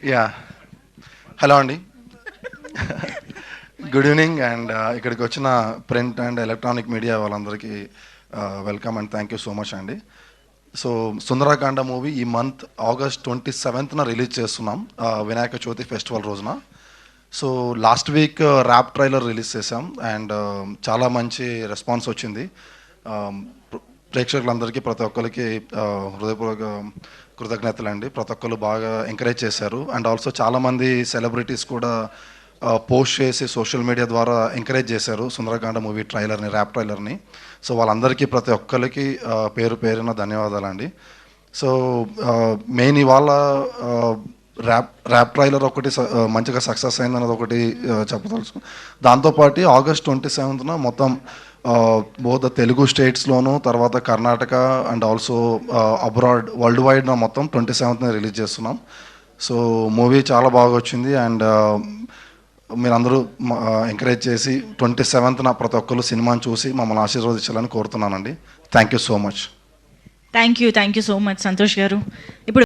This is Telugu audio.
యా హలో అండి. గుడ్ ఈవినింగ్ అండ్ ఇక్కడికి వచ్చిన ప్రింట్ అండ్ ఎలక్ట్రానిక్ మీడియా వాళ్ళందరికీ welcome and thank you so much అండి. సో సుందరాకాండ మూవీ ఈ మంత్ ఆగస్ట్ 27న రిలీజ్ చేస్తున్నాం, వినాయక చవితి ఫెస్టివల్ రోజున. So last week wrap trailer release చేసాం అండ్ చాలా మంచి రెస్పాన్స్ వచ్చింది. ప్రేక్షకులందరికీ ప్రతి ఒక్కరికి హృదయపూర్వక కృతజ్ఞతలు అండి. ప్రతి ఒక్కరు బాగా ఎంకరేజ్ చేశారు అండ్ ఆల్సో చాలామంది సెలబ్రిటీస్ కూడా పోస్ట్ చేసి సోషల్ మీడియా ద్వారా ఎంకరేజ్ చేశారు సుందరకాండ మూవీ ట్రైలర్ని, ర్యాప్ ట్రైలర్ని. సో వాళ్ళందరికీ ప్రతి ఒక్కరికి పేరు పేరున ధన్యవాదాలండి. సో మెయిన్ ఇవాళ ర్యాప్ ట్రైలర్ ఒకటి మంచిగా సక్సెస్ అయిందన్నది ఒకటి చెప్పదలుచుకున్నాను. దాంతోపాటు ఆగస్ట్ 27న మొత్తం బోత్ తెలుగు స్టేట్స్లోను, తర్వాత Karnataka and also abroad world wide మొత్తం 27న రిలీజ్ చేస్తున్నాం. సో మూవీ చాలా బాగా వచ్చింది అండ్ మీరందరూ ఎంకరేజ్ చేసి 27న ప్రతి ఒక్కరు సినిమాని చూసి మమ్మల్ని ఆశీర్వదించాలని కోరుతున్నానండి. Thank you so much. Thank you so much Santosh గారు. ఇప్పుడు